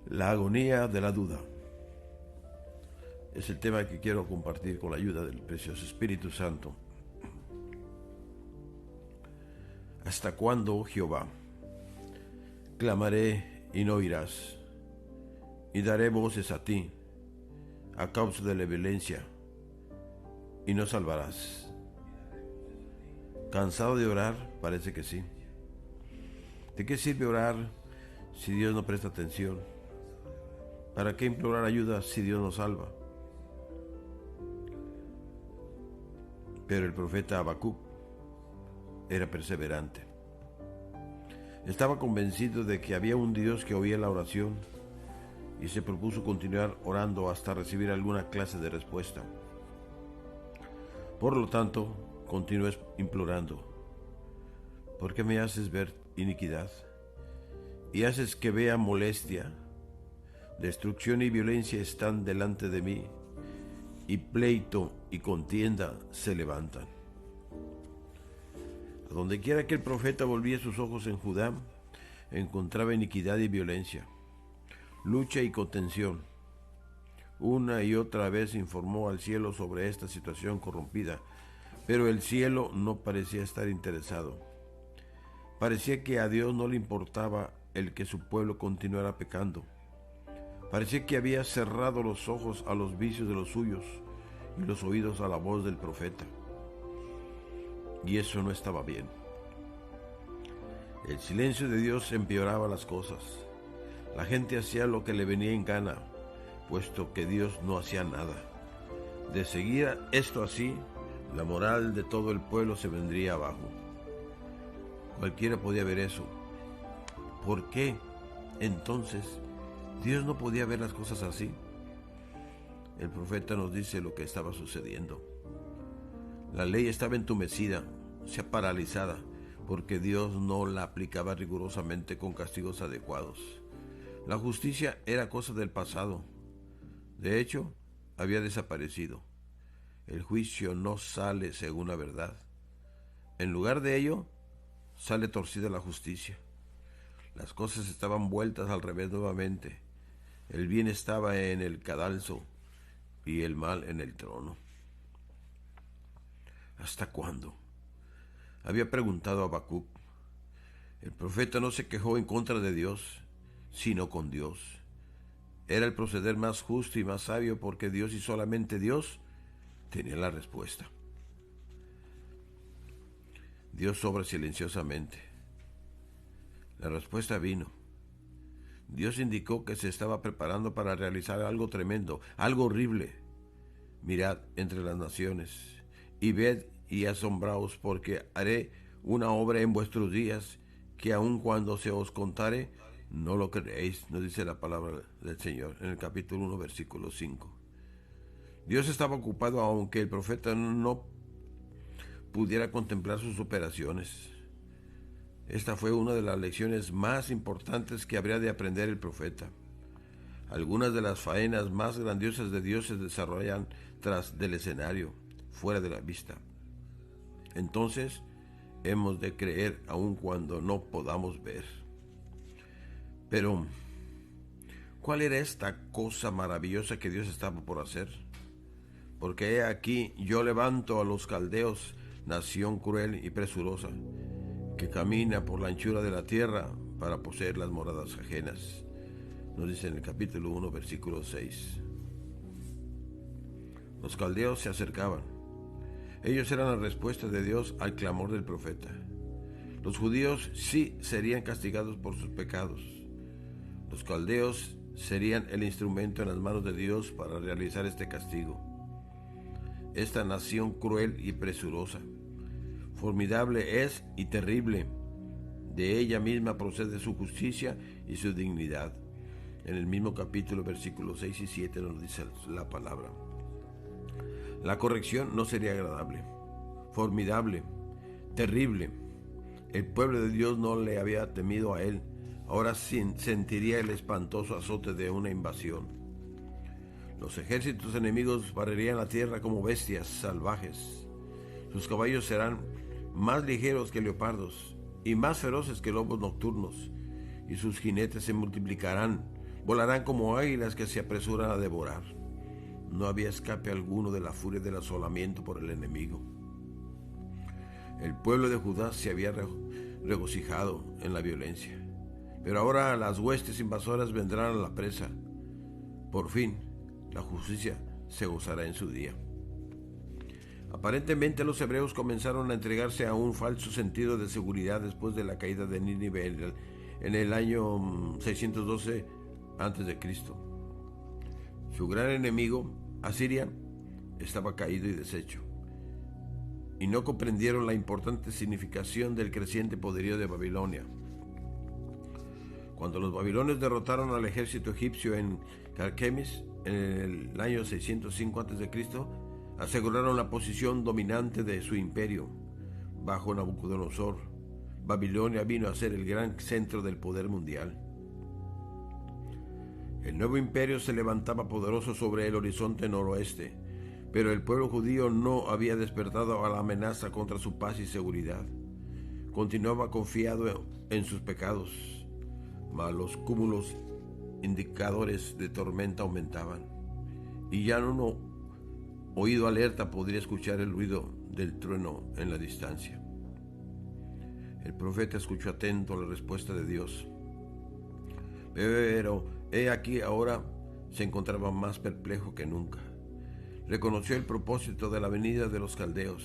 La agonía de la duda es el tema que quiero compartir con la ayuda del precioso Espíritu Santo. ¿Hasta cuándo, Jehová? Clamaré y no oirás, y daré voces a ti a causa de la violencia, y no salvarás. ¿Cansado de orar? Parece que sí. ¿De qué sirve orar si Dios no presta atención? ¿Para qué implorar ayuda si Dios no salva? Pero el profeta Habacuc era perseverante. Estaba convencido de que había un Dios que oía la oración y se propuso continuar orando hasta recibir alguna clase de respuesta. Por lo tanto, continuó implorando: ¿por qué me haces ver iniquidad y haces que vea molestia? Destrucción y violencia están delante de mí, y pleito y contienda se levantan. A donde quiera que el profeta volvía sus ojos en Judá, encontraba iniquidad y violencia, lucha y contención. Una y otra vez informó al cielo sobre esta situación corrompida, pero el cielo no parecía estar interesado. Parecía que a Dios no le importaba el que su pueblo continuara pecando. Parecía que había cerrado los ojos a los vicios de los suyos y los oídos a la voz del profeta. Y eso no estaba bien. El silencio de Dios empeoraba las cosas. La gente hacía lo que le venía en gana, puesto que Dios no hacía nada. De seguir esto así, la moral de todo el pueblo se vendría abajo. Cualquiera podía ver eso. ¿Por qué entonces Dios no podía ver las cosas así? El profeta nos dice lo que estaba sucediendo. La ley estaba entumecida, o sea, paralizada, porque Dios no la aplicaba rigurosamente con castigos adecuados. La justicia era cosa del pasado. De hecho, había desaparecido. El juicio no sale según la verdad. En lugar de ello, sale torcida la justicia. Las cosas estaban vueltas al revés nuevamente. El bien estaba en el cadalso y el mal en el trono. ¿Hasta cuándo?, había preguntado Habacuc. El profeta no se quejó en contra de Dios, sino con Dios. Era el proceder más justo y más sabio, porque Dios y solamente Dios tenía la respuesta. Dios obra silenciosamente. La respuesta vino. Dios indicó que se estaba preparando para realizar algo tremendo, algo horrible. Mirad entre las naciones y ved y asombraos, porque haré una obra en vuestros días que aun cuando se os contare, no lo creéis, nos dice la palabra del Señor en el capítulo 1, versículo 5. Dios estaba ocupado aunque el profeta no pudiera contemplar sus operaciones. Esta fue una de las lecciones más importantes que habría de aprender el profeta. Algunas de las faenas más grandiosas de Dios se desarrollan tras del escenario, fuera de la vista. Entonces, hemos de creer aun cuando no podamos ver. Pero, ¿cuál era esta cosa maravillosa que Dios estaba por hacer? Porque he aquí, yo levanto a los caldeos, nación cruel y presurosa, que camina por la anchura de la tierra para poseer las moradas ajenas. Nos dice en el capítulo 1, versículo 6. Los caldeos se acercaban. Ellos eran la respuesta de Dios al clamor del profeta. Los judíos sí serían castigados por sus pecados. Los caldeos serían el instrumento en las manos de Dios para realizar este castigo. Esta nación cruel y presurosa, formidable es y terrible. De ella misma procede su justicia y su dignidad. En el mismo capítulo, versículos 6 y 7 nos dice la palabra. La corrección no sería agradable, formidable, terrible. El pueblo de Dios no le había temido a él. Ahora sentiría el espantoso azote de una invasión. Los ejércitos enemigos barrerían la tierra como bestias salvajes. Sus caballos serán más ligeros que leopardos y más feroces que lobos nocturnos, y sus jinetes se multiplicarán. volarán como águilas que se apresuran a devorar. No había escape alguno de la furia del asolamiento por el enemigo. El pueblo de Judá se había regocijado en la violencia, pero ahora las huestes invasoras vendrán a la presa. Por fin, la justicia se gozará en su día. Aparentemente los hebreos comenzaron a entregarse a un falso sentido de seguridad después de la caída de Nínive en el año 612 a.C. Su gran enemigo, Asiria, estaba caído y deshecho, y no comprendieron la importante significación del creciente poderío de Babilonia. Cuando los babilonios derrotaron al ejército egipcio en Carquemis en el año 605 a.C., aseguraron la posición dominante de su imperio. Bajo Nabucodonosor, Babilonia vino a ser el gran centro del poder mundial. El nuevo imperio se levantaba poderoso sobre el horizonte noroeste, pero el pueblo judío no había despertado a la amenaza contra su paz y seguridad. Continuaba confiado en sus pecados, mas los cúmulos indicadores de tormenta aumentaban, y ya no oído alerta podría escuchar el ruido del trueno en la distancia. El profeta escuchó atento la respuesta de Dios, pero he aquí ahora se encontraba más perplejo que nunca. Reconoció el propósito de la venida de los caldeos.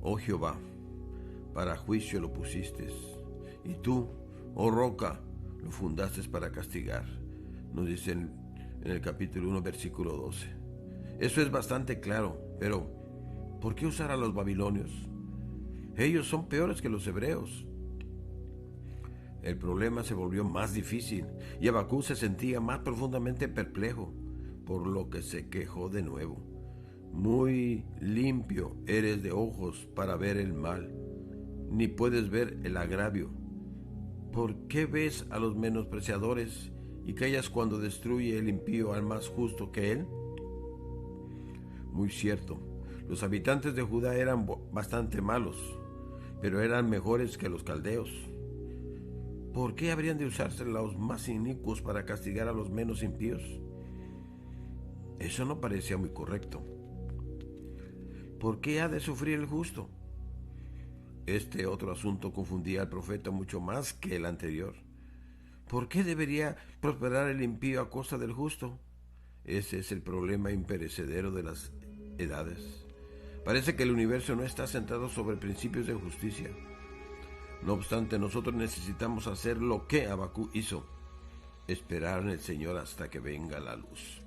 Oh Jehová, para juicio lo pusiste, y tú, oh roca, lo fundaste para castigar, nos dice en el capítulo 1, versículo 12. Eso es bastante claro, pero ¿por qué usar a los babilonios? Ellos son peores que los hebreos. El problema se volvió más difícil y Habacuc se sentía más profundamente perplejo, por lo que se quejó de nuevo. Muy limpio eres de ojos para ver el mal, ni puedes ver el agravio. ¿Por qué ves a los menospreciadores y callas cuando destruye el impío al más justo que él? Muy cierto, los habitantes de Judá eran bastante malos, pero eran mejores que los caldeos. ¿Por qué habrían de usarse los más inicuos para castigar a los menos impíos? Eso no parecía muy correcto. ¿Por qué ha de sufrir el justo? Este otro asunto confundía al profeta mucho más que el anterior. ¿Por qué debería prosperar el impío a costa del justo? Ese es el problema imperecedero de las edades. Parece que el universo no está centrado sobre principios de justicia. No obstante, nosotros necesitamos hacer lo que Habacuc hizo: esperar en el Señor hasta que venga la luz.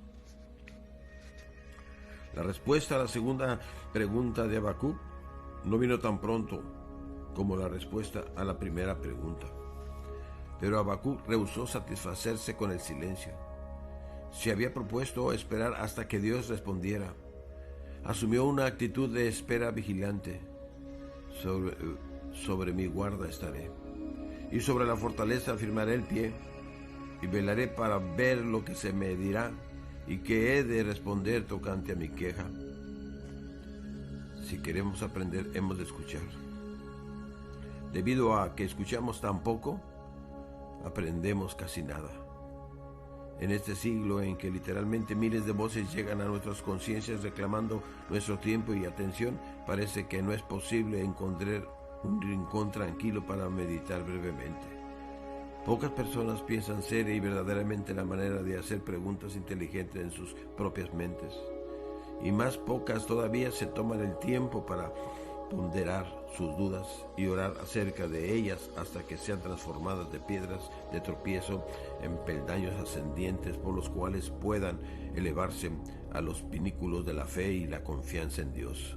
La respuesta a la segunda pregunta de Habacuc no vino tan pronto como la respuesta a la primera pregunta. Pero Habacuc rehusó satisfacerse con el silencio. Se había propuesto esperar hasta que Dios respondiera. Asumió una actitud de espera vigilante. Sobre mi guarda estaré, y sobre la fortaleza afirmaré el pie, y velaré para ver lo que se me dirá, y que he de responder tocante a mi queja. Si queremos aprender, hemos de escuchar. Debido a que escuchamos tan poco, aprendemos casi nada. En este siglo en que literalmente miles de voces llegan a nuestras conciencias reclamando nuestro tiempo y atención, parece que no es posible encontrar un rincón tranquilo para meditar brevemente. Pocas personas piensan seria y verdaderamente la manera de hacer preguntas inteligentes en sus propias mentes, y más pocas todavía se toman el tiempo para ponderar sus dudas y orar acerca de ellas hasta que sean transformadas de piedras de tropiezo en peldaños ascendientes por los cuales puedan elevarse a los pináculos de la fe y la confianza en Dios.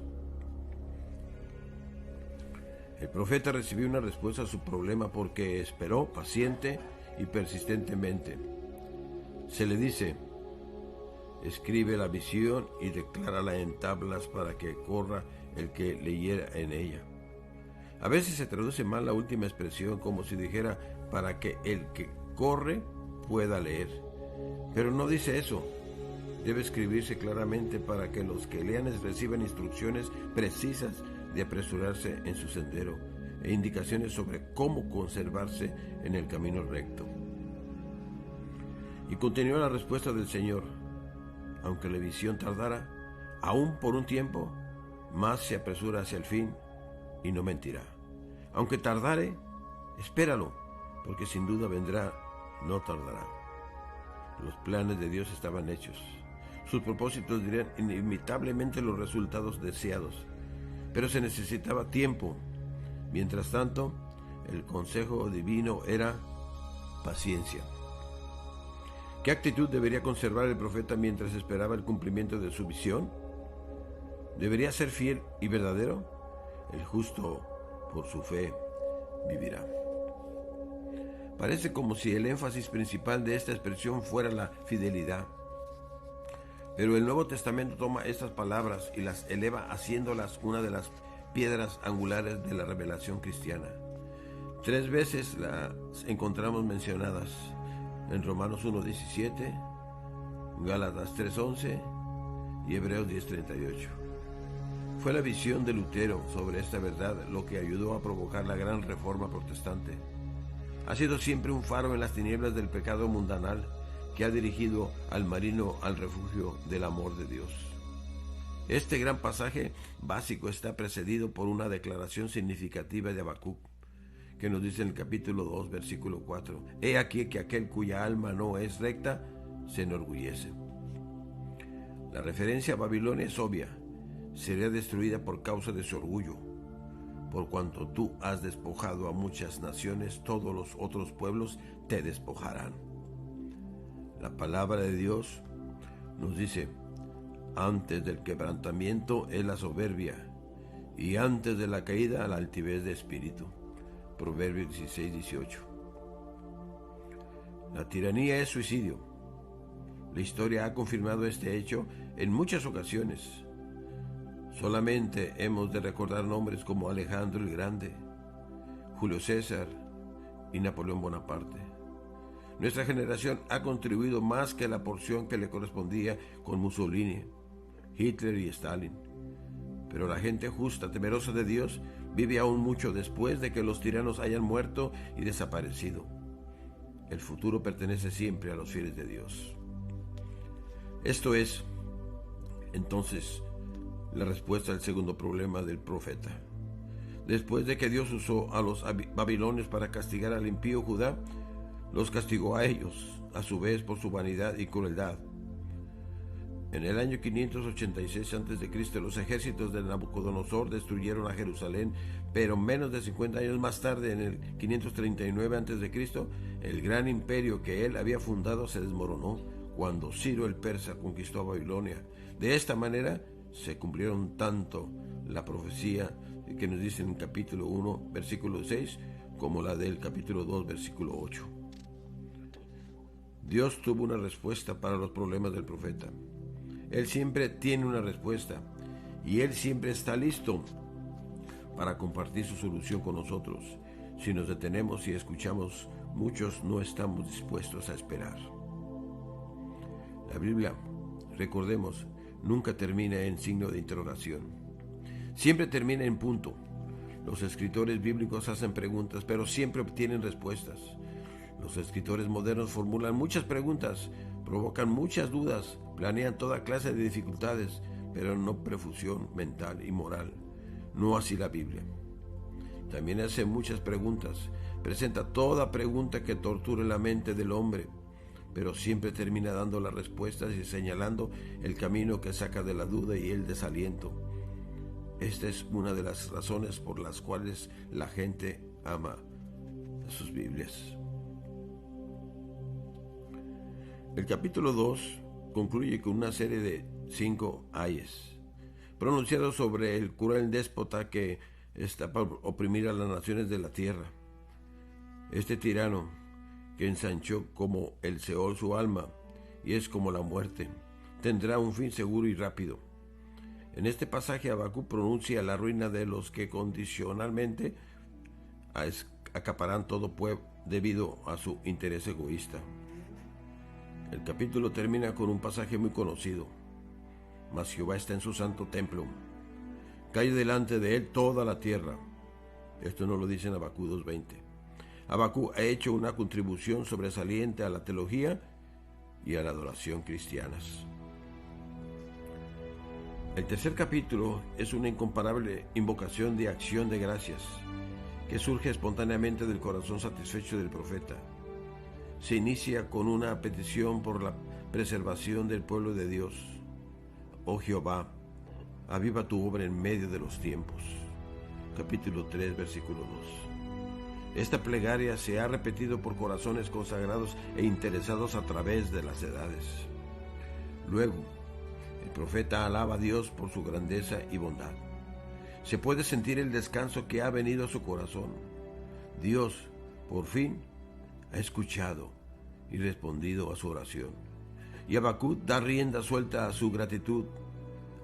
El profeta recibió una respuesta a su problema porque esperó paciente y persistentemente. Se le dice: escribe la visión y declárala en tablas para que corra el que leyera en ella. A veces se traduce mal la última expresión, como si dijera para que el que corre pueda leer. Pero no dice eso. Debe escribirse claramente para que los que lean reciban instrucciones precisas de apresurarse en su sendero e indicaciones sobre cómo conservarse en el camino recto. Y continúa la respuesta del Señor: aunque la visión tardara, aún por un tiempo, más se apresura hacia el fin y no mentirá. Aunque tardare, espéralo, porque sin duda vendrá, no tardará. Los planes de Dios estaban hechos. Sus propósitos dirían inevitablemente los resultados deseados, pero se necesitaba tiempo. Mientras tanto, el consejo divino era paciencia. ¿Qué actitud debería conservar el profeta mientras esperaba el cumplimiento de su visión? ¿Debería ser fiel y verdadero? El justo, por su fe, vivirá. Parece como si el énfasis principal de esta expresión fuera la fidelidad. Pero el Nuevo Testamento toma estas palabras y las eleva haciéndolas una de las piedras angulares de la revelación cristiana. 3 veces las encontramos mencionadas en Romanos 1:17, Gálatas 3:11 y Hebreos 10:38. Fue la visión de Lutero sobre esta verdad lo que ayudó a provocar la gran reforma protestante. Ha sido siempre un faro en las tinieblas del pecado mundanal que ha dirigido al marino al refugio del amor de Dios. Este gran pasaje básico está precedido por una declaración significativa de Habacuc, que nos dice en el capítulo 2, versículo 4: He aquí que aquel cuya alma no es recta se enorgullece. La referencia a Babilonia es obvia: sería destruida por causa de su orgullo. Por cuanto tú has despojado a muchas naciones, todos los otros pueblos te despojarán. La palabra de Dios nos dice: antes del quebrantamiento es la soberbia, y antes de la caída la altivez de espíritu. Proverbios 16:18. La tiranía es suicidio. La historia ha confirmado este hecho en muchas ocasiones. Solamente hemos de recordar nombres como Alejandro el Grande, Julio César y Napoleón Bonaparte. Nuestra generación ha contribuido más que la porción que le correspondía con Mussolini, Hitler y Stalin. Pero la gente justa, temerosa de Dios, vive aún mucho después de que los tiranos hayan muerto y desaparecido. El futuro pertenece siempre a los fieles de Dios. Esto es, entonces, la respuesta al segundo problema del profeta. Después de que Dios usó a los babilonios para castigar al impío Judá, los castigó a ellos, a su vez, por su vanidad y crueldad. En el año 586 a.C., los ejércitos de Nabucodonosor destruyeron a Jerusalén, pero menos de 50 años más tarde, en el 539 a.C., el gran imperio que él había fundado se desmoronó cuando Ciro el persa conquistó a Babilonia. De esta manera se cumplieron tanto la profecía que nos dice en el capítulo 1, versículo 6, como la del capítulo 2, versículo 8. Dios tuvo una respuesta para los problemas del profeta. Él siempre tiene una respuesta y Él siempre está listo para compartir su solución con nosotros. Si nos detenemos y escuchamos, muchos no estamos dispuestos a esperar. La Biblia, recordemos, nunca termina en signo de interrogación. Siempre termina en punto. Los escritores bíblicos hacen preguntas, pero siempre obtienen respuestas. Los escritores modernos formulan muchas preguntas, provocan muchas dudas, planean toda clase de dificultades, pero no perfusión mental y moral. No así la Biblia. También hace muchas preguntas, presenta toda pregunta que torture la mente del hombre, pero siempre termina dando las respuestas y señalando el camino que saca de la duda y el desaliento. Esta es una de las razones por las cuales la gente ama sus Biblias. El capítulo 2 concluye con una serie de 5 ayes, pronunciados sobre el cruel déspota que está para oprimir a las naciones de la tierra. Este tirano, que ensanchó como el Seol su alma, y es como la muerte, tendrá un fin seguro y rápido. En este pasaje Habacuc pronuncia la ruina de los que condicionalmente acaparan todo pueblo debido a su interés egoísta. El capítulo termina con un pasaje muy conocido: mas Jehová está en su santo templo, cae delante de él toda la tierra. Esto no lo dice en Habacuc 2:20. Habacuc ha hecho una contribución sobresaliente a la teología y a la adoración cristianas. El tercer capítulo es una incomparable invocación de acción de gracias que surge espontáneamente del corazón satisfecho del profeta. Se inicia con una petición por la preservación del pueblo de Dios. Oh Jehová, aviva tu obra en medio de los tiempos. Capítulo 3, versículo 2. Esta plegaria se ha repetido por corazones consagrados e interesados a través de las edades. Luego, el profeta alaba a Dios por su grandeza y bondad. Se puede sentir el descanso que ha venido a su corazón. Dios, por fin, ha escuchado y respondido a su oración. Y Habacuc da rienda suelta a su gratitud.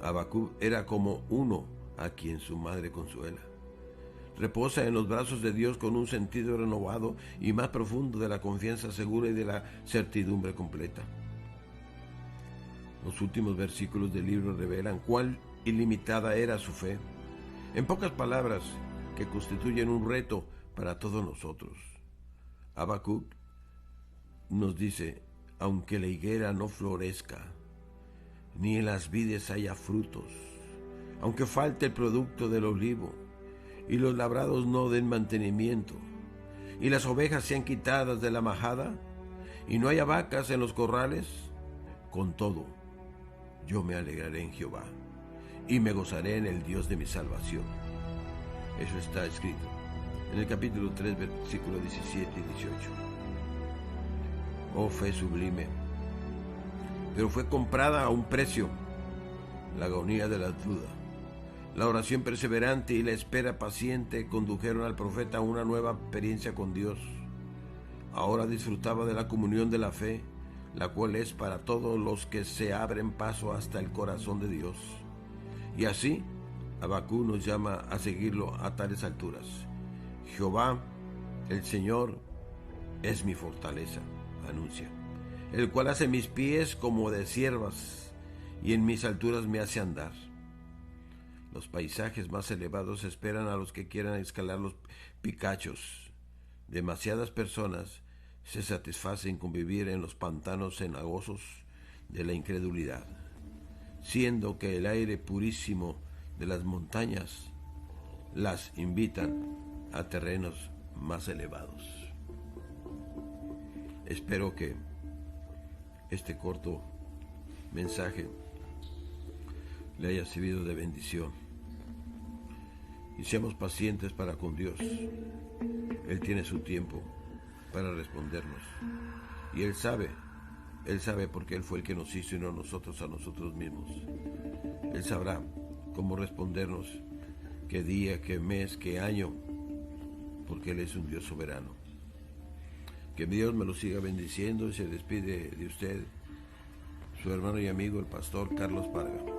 Habacuc era como uno a quien su madre consuela. Reposa en los brazos de Dios con un sentido renovado y más profundo de la confianza segura y de la certidumbre completa. Los últimos versículos del libro revelan cuán ilimitada era su fe. En pocas palabras, que constituyen un reto para todos nosotros. Habacuc nos dice: aunque la higuera no florezca, ni en las vides haya frutos, aunque falte el producto del olivo, y los labrados no den mantenimiento, y las ovejas sean quitadas de la majada, y no haya vacas en los corrales, con todo, yo me alegraré en Jehová, y me gozaré en el Dios de mi salvación. Eso está escrito en el capítulo 3, versículos 17 y 18. Oh fe sublime, pero fue comprada a un precio, la agonía de la duda, la oración perseverante y la espera paciente condujeron al profeta a una nueva experiencia con Dios. Ahora disfrutaba de la comunión de la fe, la cual es para todos los que se abren paso hasta el corazón de Dios. Y así, Habacuc nos llama a seguirlo a tales alturas. Jehová, el Señor, es mi fortaleza, anuncia, el cual hace mis pies como de ciervas y en mis alturas me hace andar. Los paisajes más elevados esperan a los que quieran escalar los picachos. Demasiadas personas se satisfacen con vivir en los pantanos cenagosos de la incredulidad, siendo que el aire purísimo de las montañas las invitan a terrenos más elevados. Espero que este corto mensaje le haya servido de bendición y seamos pacientes para con Dios. Él tiene su tiempo para respondernos y Él sabe porque Él fue el que nos hizo y no nosotros a nosotros mismos. Él sabrá cómo respondernos, qué día, qué mes, qué año, porque Él es un Dios soberano. Que Dios me lo siga bendiciendo y se despide de usted su hermano y amigo el pastor Carlos Parga.